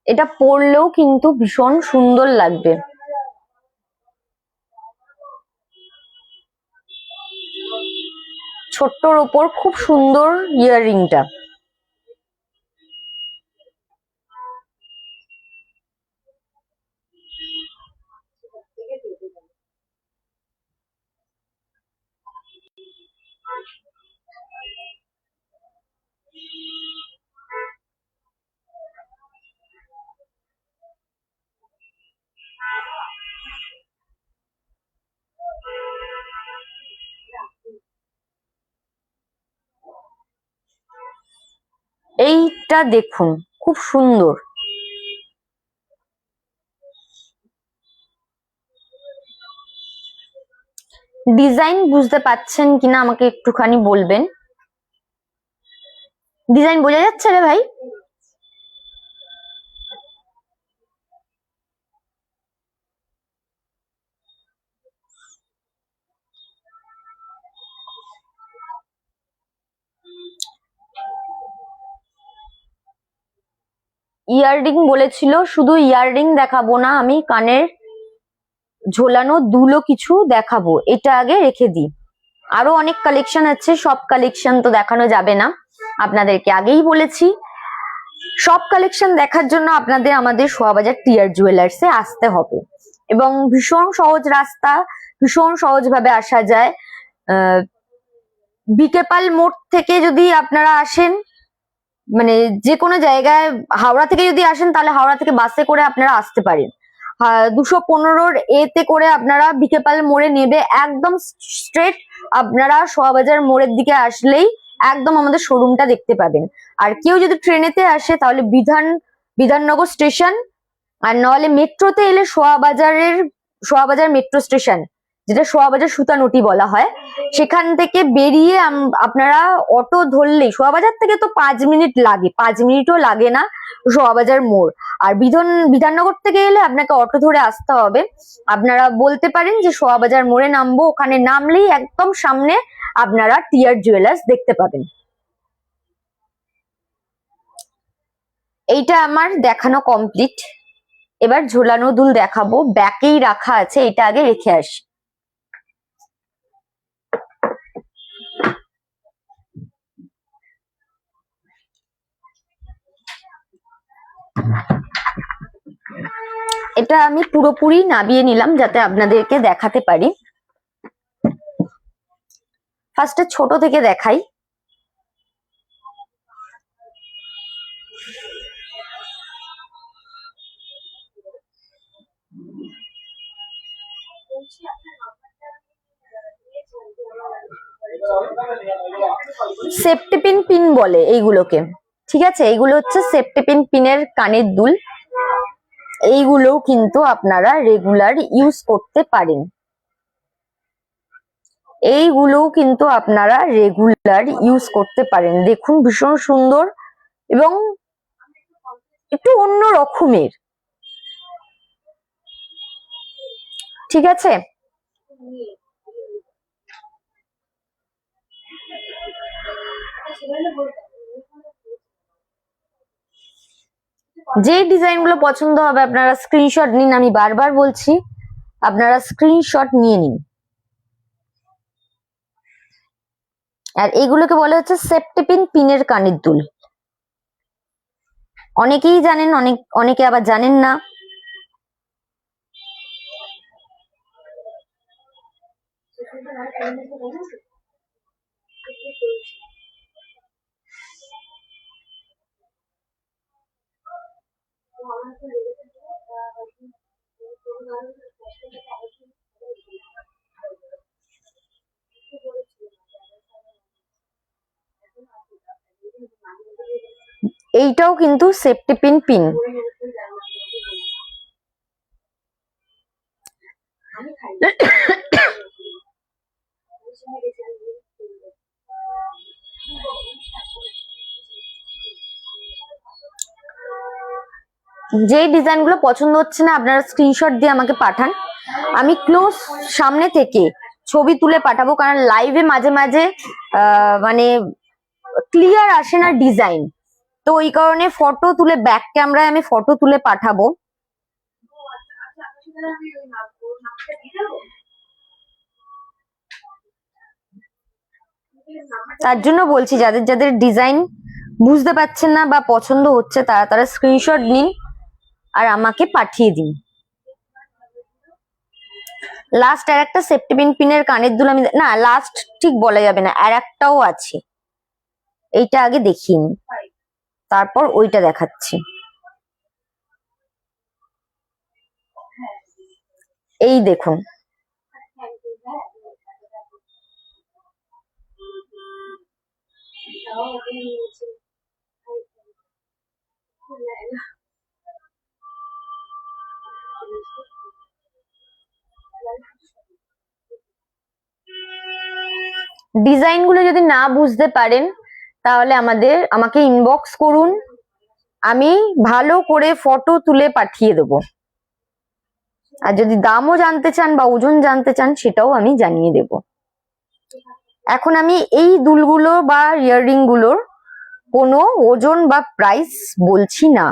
এটা পরলেও কিন্তু ভীষণ সুন্দর লাগবে। ছোট্টর ওপর খুব সুন্দর ইয়াররিংটা। এইটা দেখুন, খুব সুন্দর। ডিজাইন বুঝতে পাচ্ছেন কিনা আমাকে একটুখানি বলবেন। ডিজাইন বোঝা যাচ্ছে রে ভাই? ইয়াররিং বলেছিল, শুধু ইয়াররিং দেখাবো না, আমি কানের ঝোলানো দুলও কিছু দেখাবো। এটা আগে রেখে দিই, আরো অনেক কালেকশন আছে, সব কালেকশন তো দেখানো যাবে না, আপনাদেরকে আগেই বলেছি। সব কালেকশন দেখার জন্য আপনাদের আমাদের সোয়াবাজার টিয়ার জুয়েলার্সে আসতে হবে, এবং ভীষণ সহজ রাস্তা, ভীষণ সহজ ভাবে আসা যায়। বিকেপাল মোড় থেকে যদি আপনারা আসেন, মানে যে কোনো জায়গায়, হাওড়া থেকে যদি আসেন তাহলে হাওড়া থেকে বাসে করে আপনারা আসতে পারেন। 215 এতে করে আপনারা বিকেপাল মোড়ে নেবে, একদম স্ট্রেট আপনারা সোয়াবাজার মোড়ের দিকে আসলেই একদম আমাদের শোরুমটা দেখতে পাবেন। আর কেউ যদি ট্রেনেতে আসে তাহলে বিধাননগর স্টেশন, আর নাহলে মেট্রোতে এলে সোয়াবাজার মেট্রো স্টেশন, যেটা সোয়াবাজার সুতানুটি বলা হয়, সেখান থেকে বেরিয়ে আপনারা অটো ধরলেই, সোয়াবাজার থেকে তো 5 মিনিট লাগে, 5 মিনিটও লাগে না সোয়াবাজার মোড়। আর বিধাননগর থেকে এলে আপনাকে অটো ধরে আসতে হবে। আপনারা বলতে পারেন যে সোয়াবাজার মোড়ে নামবো, ওখানে নামলেই একদম সামনে আপনারা টিয়ার জুয়েলার্স দেখতে পাবেন। এইটা আমার দেখানো কমপ্লিট, এবার ঝোলানো দুল দেখাবো, ব্যাকেই রাখা আছে, এটা আগে রেখে আসি। এটা আমি পুরোপুরি নাবিয়ে নিলাম যাতে আপনাদেরকে দেখাতে পারি। ফার্স্টে ছোট থেকে দেখাই। সেফটি পিন বলে এইগুলোকে, ঠিক আছে? এইগুলো হচ্ছে সেফটি পিনের কানের দুল, এইগুলোও কিন্তু আপনারা রেগুলার ইউজ করতে পারেন। এইগুলোও কিন্তু আপনারা রেগুলার ইউজ করতে পারেন। দেখুন ভীষণ সুন্দর এবং একটু অন্য রকমের, ঠিক আছে? যে ডিজাইন গুলো পছন্দ হবে আপনারা স্ক্রিনশট নিন, আমি বারবার বলছি আপনারা স্ক্রিনশট নিয়ে নিন। আর এগুলোকে বলা হচ্ছে সেফটি পিনের কানের দুল। অনেকেই জানেন, অনেকে আবার জানেন না। এইটাও কিন্তু সেফটি পিন। যে ডিজাইন গুলো পছন্দ হচ্ছে না আপনারা স্ক্রিনশট দিয়ে আমাকে পাঠান, আমি ক্লোজ সামনে থেকে ছবি তুলে পাঠাবো, কারণ লাইভে মাঝে মাঝে মানে ক্লিয়ার আসে না ডিজাইন, তো এই কারণে ফটো তুলে, ব্যাক ক্যামেরায় আমি ফটো তুলে পাঠাবো। তার জন্য বলছি যাদের যাদের ডিজাইন বুঝতে পারছেন না বা পছন্দ হচ্ছে তারা স্ক্রিনশট নিন আর আমাকে পাঠিয়ে দিন। লাস্ট আর একটা সেফটি পিনের কানের দুল আমি, না লাস্ট ঠিক বলা যাবে না, আর একটাও আছে, এইটা আগে দেখিয়ে নি তারপর ওইটা দেখাচ্ছি। এই দেখুন, ডিজাইনগুলো যদি না বুঝতে পারেন তাহলে আমাকে ইনবক্স করুন, আমি ভালো করে ফটো তুলে পাঠিয়ে দেবো। আর যদি দামও জানতে চান বা ওজন জানতে চান সেটাও আমি জানিয়ে দেব। এখন আমি এই দুলগুলো বা ইয়াররিং গুলোর কোনো ওজন বা প্রাইস বলছি না।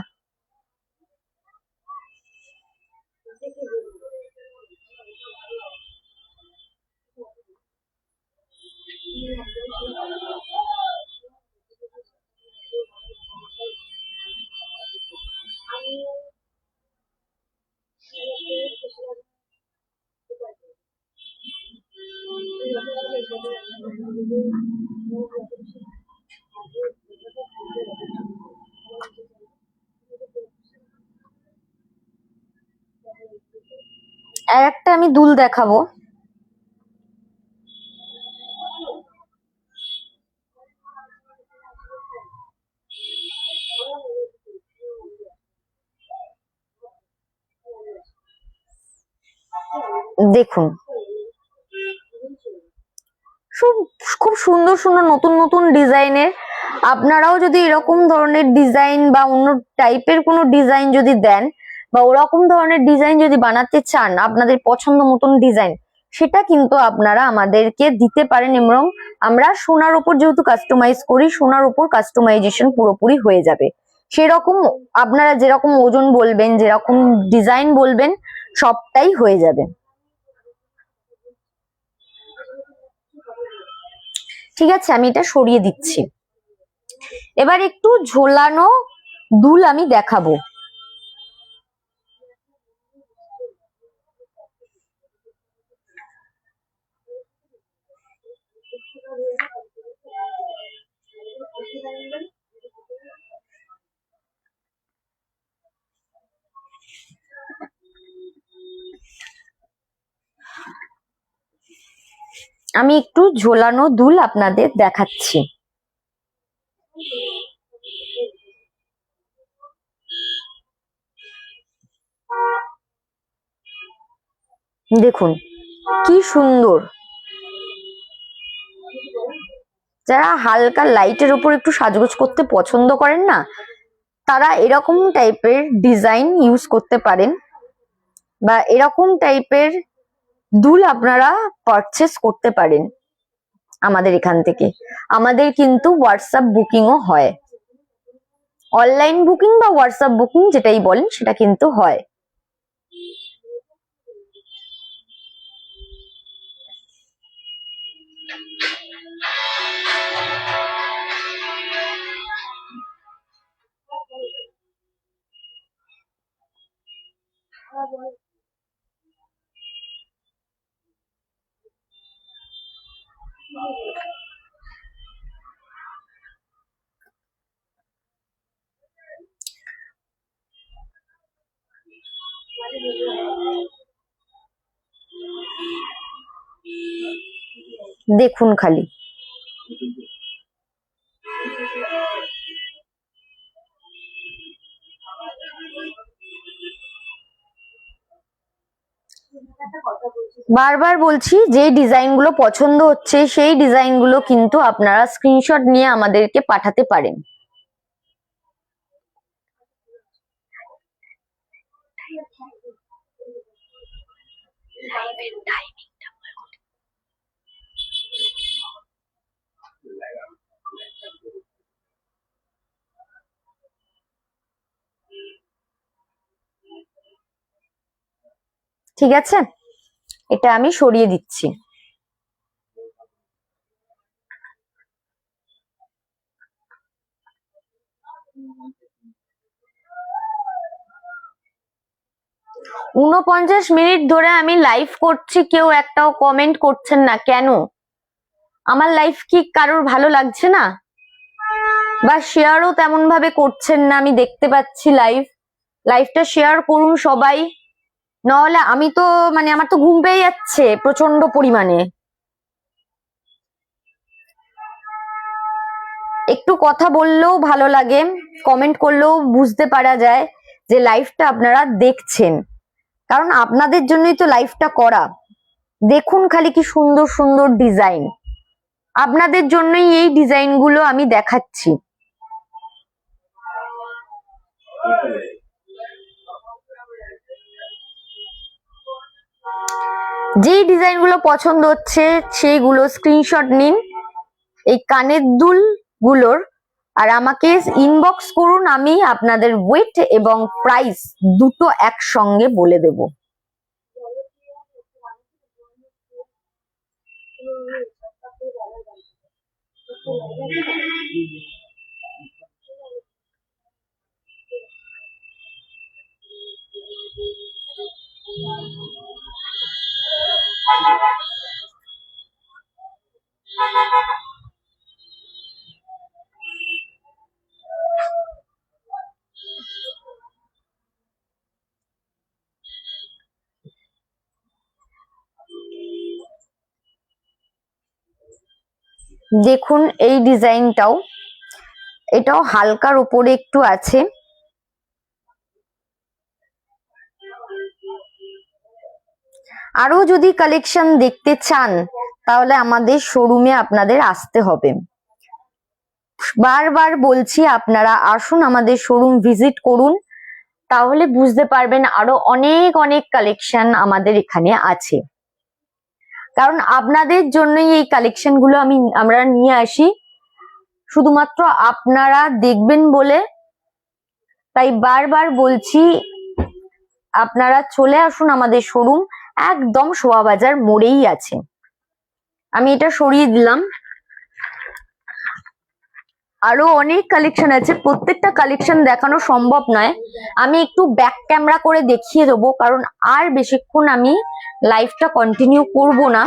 আর একটা আমি দুল দেখাবো। দেখুন, খুব সুন্দর সুন্দর নতুন নতুন ডিজাইনের, আপনারাও যদি এরকম ধরনের ডিজাইন বা অন্য টাইপের কোনো ডিজাইন যদি দেন বা ওরকম ধরনের ডিজাইন যদি বানাতে চান, আপনাদের পছন্দ মতন ডিজাইন, সেটা কিন্তু আপনারা আমাদেরকে দিতে পারেন এবং আমরা সোনার উপর যেহেতু কাস্টমাইজ করি, সোনার উপর কাস্টমাইজেশন পুরোপুরি হয়ে যাবে। সেরকম আপনারা যেরকম ওজন বলবেন, যেরকম ডিজাইন বলবেন, সবটাই হয়ে যাবে। ঠিক আছে, আমি এটা সরিয়ে দিচ্ছি। এবার একটু ঝোলানো দুল আমি দেখাবো। আমি একটু ঝোলানো দুল আপনাদের দেখাচ্ছি। দেখুন কি সুন্দর। যারা হালকা লাইটের উপর একটু সাজগোজ করতে পছন্দ করেন না, তারা এরকম টাইপের ডিজাইন ইউজ করতে পারেন বা এরকম টাইপের দুল আপনারা পারচেস করতে পারেন আমাদের এখান থেকে। আমাদের কিন্তু হোয়াটসঅ্যাপ বুকিংও হয়, অনলাইন বুকিং বা হোয়াটসঅ্যাপ বুকিং যেটাই বলেন সেটা কিন্তু হয়। দেখুন খালি বারবার বলছি, যে ডিজাইন গুলো পছন্দ হচ্ছে সেই ডিজাইন গুলো কিন্তু আপনারা স্ক্রিনশট নিয়ে আমাদেরকে পাঠাতে পারেন। ঠিক আছে, এটা আমি সরিয়ে দিচ্ছি। ঊনপঞ্চাশ মিনিট ধরে আমি লাইভ করছি, কেউ একটাও কমেন্ট করছেন না কেন? আমার লাইভ কি কারোর ভালো লাগছে না? বা শেয়ারও তেমন ভাবে করছেন না, আমি দেখতে পাচ্ছি। লাইভটা শেয়ার করুন সবাই, নাহলে আমি তো আমার তো ঘুম পেয়ে যাচ্ছে প্রচন্ড পরিমাণে। একটু কথা বললেও ভালো লাগে, কমেন্ট করলেও বুঝতে পারা যায় যে লাইভটা আপনারা দেখছেন, কারণ আপনাদের জন্যই তো লাইভটা করা। দেখুন খালি কি সুন্দর সুন্দর ডিজাইন। আপনাদের জন্যই এই ডিজাইনগুলো আমি দেখাচ্ছি। যেই ডিজাইনগুলো পছন্দ হচ্ছে সেইগুলো স্ক্রিনশট নিন এই কানের দুল গুলোর, আর আমাকে ইনবক্স করুন, আমি আপনাদের ওয়েট এবং প্রাইস দুটো একসঙ্গে বলে দেব। দেখুন এই ডিজাইনটাও, এটাও হালকার উপরে একটু আছে। আরো যদি কালেকশন দেখতে চান তাহলে আমাদের শোরুমে আপনাদের আসতে হবে। বারবার বলছি আপনারা আসুন, আমাদের শোরুম ভিজিট করুন, তাহলে বুঝতে পারবেন আরো অনেক অনেক কালেকশন আমাদের এখানে আছে। কারণ আপনাদের জন্যই এই কালেকশন গুলো আমরা নিয়ে আসি, শুধুমাত্র আপনারা দেখবেন বলে। তাই বারবার বলছি আপনারা চলে আসুন, আমাদের শোরুম একদম শোভাবাজার মোড়েই আছে। আমি এটা সরিয়ে দিলাম। আরো অনেক কালেকশন আছে, প্রত্যেকটা কালেকশন দেখানো সম্ভব নয়, আমি একটু ব্যাক ক্যামেরা করে দেখিয়ে দেবো, কারণ আর বেশিক্ষণ আমি লাইভটা কন্টিনিউ করব না।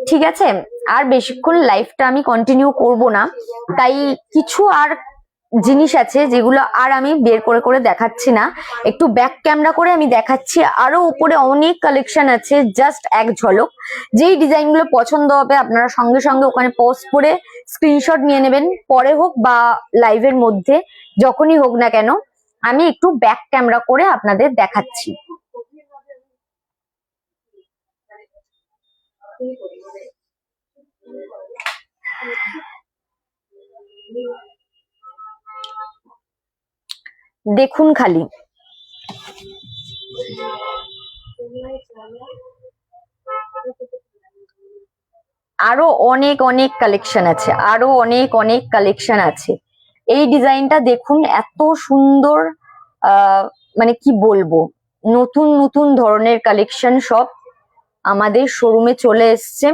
ঠিক আছে, আর বেশিক্ষণ লাইভটা আমি কন্টিনিউ করব না, তাই কিছু আর জিনিস আছে যেগুলো আর আমি বের করে করে দেখাচ্ছি না, একটু ব্যাক ক্যামেরা করে আমি দেখাচ্ছি। আরো উপরে অনেক কালেকশন আছে, জাস্ট এক ঝলক। যেই ডিজাইনগুলো পছন্দ হবে আপনারা সঙ্গে সঙ্গে ওখানে পোস্ট করে স্ক্রিনশট নিয়ে নেবেন, পরে হোক বা লাইভের মধ্যে, যখনই হোক না কেন। আমি একটু ব্যাক ক্যামেরা করে আপনাদের দেখাচ্ছি। দেখুন খালি আরো অনেক অনেক কালেকশন আছে, আরো অনেক অনেক কালেকশন আছে। এই ডিজাইনটা দেখুন, এত সুন্দর, মানে কি বলবো, নতুন নতুন ধরনের কালেকশন সব আমাদের শোরুমে চলে এসছে।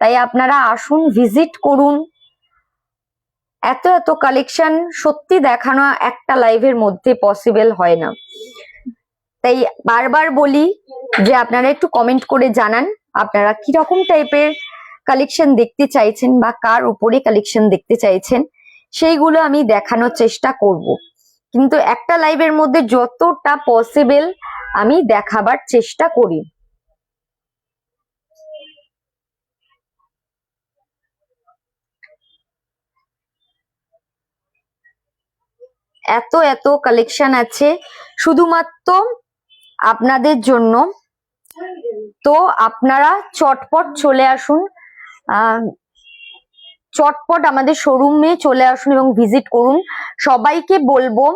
তাই আপনারা আসুন, ভিজিট করুন। এত এত কালেকশন সত্যি দেখানো একটা লাইভের মধ্যে পসিবল হয় না। তাই বারবার বলি যে আপনারা একটু কমেন্ট করে জানান আপনারা কিরকম টাইপের কালেকশন দেখতে চাইছেন বা কার উপরে কালেকশন দেখতে চাইছেন, সেইগুলো আমি দেখানোর চেষ্টা করব। কিন্তু একটা লাইভের মধ্যে যতটা পসিবল আমি দেখাবার চেষ্টা করি। এত এত কালেকশন আছে শুধুমাত্র আপনাদের জন্য। তো আপনারা চটপট চলে আসুন, চটপট আমাদের শোরুমে চলে আসুন এবং ভিজিট করুন। সবাইকে বলবো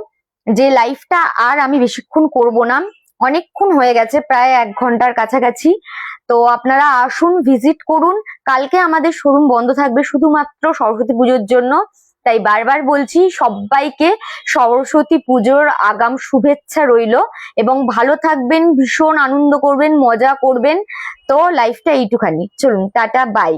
যে লাইভটা আর আমি বেশিক্ষণ করব না, অনেকক্ষণ হয়ে গেছে, প্রায় 1 ঘন্টার কাছাকাছি। তো আপনারা আসুন, ভিজিট করুন। কালকে আমাদের শোরুম বন্ধ থাকবে শুধুমাত্র সরস্বতী পুজোর জন্য। তাই বারবার বলছি সবাইকে সরস্বতী পুজোর আগাম শুভেচ্ছা রইল, এবং ভালো থাকবেন, ভীষণ আনন্দ করবেন, মজা করবেন। তো লাইফটা এইটুখানি, চলুন টাটা, বাই।